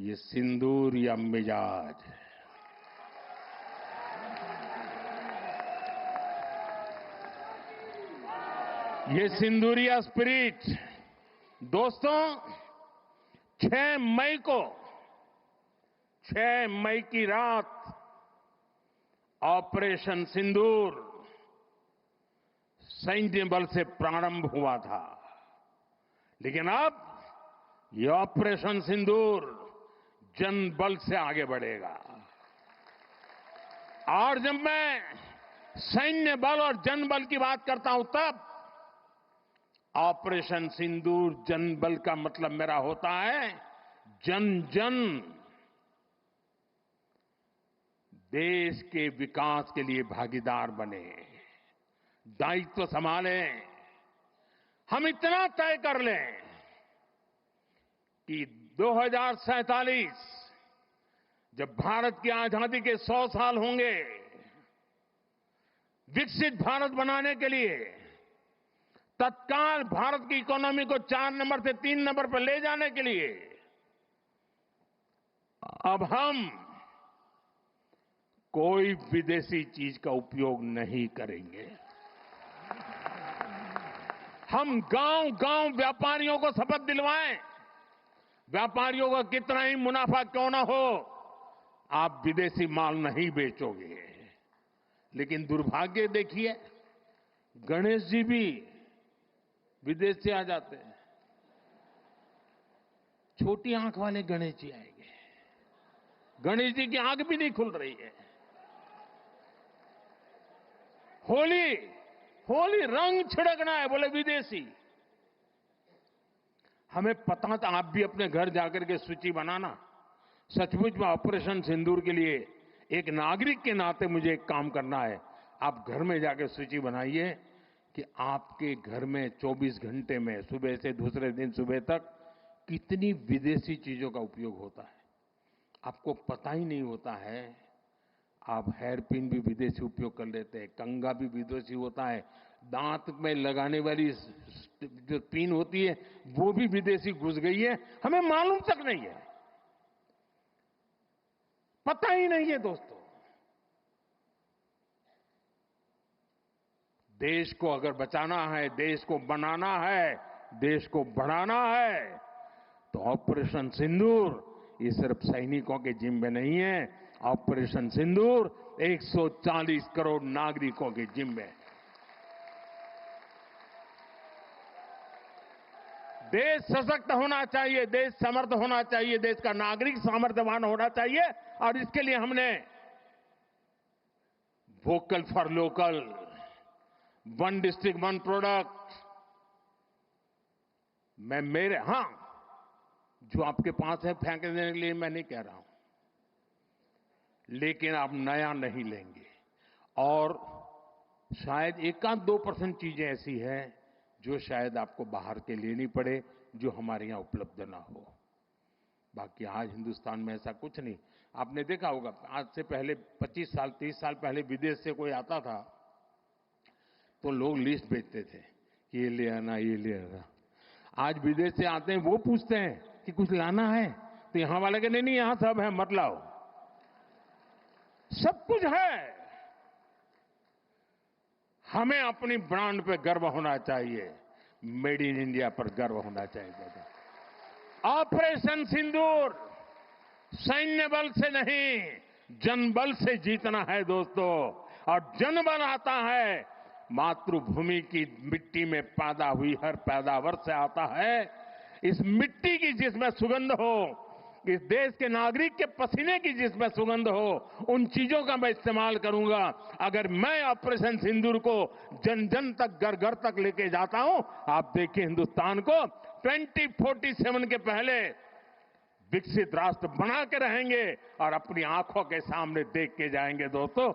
ये सिंदूर या मिजाज, ये सिंदूरिया स्पिरिट। दोस्तों, 6 मई को, 6 मई की रात ऑपरेशन सिंदूर सैन्य बल से प्रारंभ हुआ था, लेकिन अब ये ऑपरेशन सिंदूर जन बल से आगे बढ़ेगा। और जब मैं सैन्य बल और जन बल की बात करता हूं, तब ऑपरेशन सिंदूर जन बल का मतलब मेरा होता है जन जन देश के विकास के लिए भागीदार बने, दायित्व संभालें। हम इतना तय कर लें कि 2047 जब भारत की आजादी के 100 साल होंगे, विकसित भारत बनाने के लिए तत्काल भारत की इकोनॉमी को 4 नंबर से 3 नंबर पर ले जाने के लिए अब हम कोई विदेशी चीज का उपयोग नहीं करेंगे। हम गांव-गांव व्यापारियों को शपथ दिलवाएं, व्यापारियों का कितना ही मुनाफा क्यों ना हो, आप विदेशी माल नहीं बेचोगे। लेकिन दुर्भाग्य देखिए, गणेश जी भी विदेश से आ जाते हैं। छोटी आंख वाले गणेश जी आएंगे, गणेश जी की आंख भी नहीं खुल रही है। होली रंग छिड़कना है, बोले विदेशी। हमें पता था, आप भी अपने घर जाकर के सूची बनाना। सचमुच में ऑपरेशन सिंदूर के लिए एक नागरिक के नाते मुझे एक काम करना है। आप घर में जाकर सूची बनाइए कि आपके घर में 24 घंटे में सुबह से दूसरे दिन सुबह तक कितनी विदेशी चीजों का उपयोग होता है। आपको पता ही नहीं होता है। आप हेयर पिन भी विदेशी उपयोग कर लेते हैं, कंघा भी विदेशी होता है, दांत में लगाने वाली जो पिन होती है वो भी विदेशी घुस गई है, हमें मालूम तक नहीं है, पता ही नहीं है। दोस्तों, देश को अगर बचाना है, देश को बनाना है, देश को बढ़ाना है, तो ऑपरेशन सिंदूर ये सिर्फ सैनिकों के जिम्मे नहीं है। ऑपरेशन सिंदूर 140 करोड़ नागरिकों के जिम्मे। देश सशक्त होना चाहिए, देश समर्थ होना चाहिए, देश का नागरिक सामर्थ्यवान होना चाहिए। और इसके लिए हमने vocal for local, one district one product, जो आपके पास है फेंक देने के लिए मैं नहीं कह रहा हूं, लेकिन आप नया नहीं लेंगे। और शायद 1-2% चीजें ऐसी हैं जो शायद आपको बाहर के लेनी पड़े, जो हमारे यहां उपलब्ध ना हो। बाकी आज हिंदुस्तान में ऐसा कुछ नहीं। आपने देखा होगा, आज से पहले 25 साल 30 साल पहले विदेश से कोई आता था तो लोग लिस्ट भेजते थे कि ये ले आना, ये ले आना। आज विदेश से आते हैं, वो पूछते हैं कि कुछ लाना है, तो यहां वाले कहते नहीं, यहां सब है, मत लाओ, सब कुछ है। हमें अपनी ब्रांड पे गर्व होना चाहिए, मेड इन इंडिया पर गर्व होना चाहिए। ऑपरेशन सिंदूर सैन्य बल से नहीं, जनबल से जीतना है दोस्तों। और जनबल आता है मातृभूमि की मिट्टी में पैदा हुई हर पैदावार से आता है। इस मिट्टी की जिसमें सुगंध हो, इस देश के नागरिक के पसीने की जिसमें सुगंध हो, उन चीजों का मैं इस्तेमाल करूंगा। अगर मैं ऑपरेशन सिंदूर को जन जन तक, घर घर तक लेके जाता हूं, आप देखिए हिंदुस्तान को 2047 के पहले विकसित राष्ट्र बना के रहेंगे और अपनी आंखों के सामने देख के जाएंगे दोस्तों।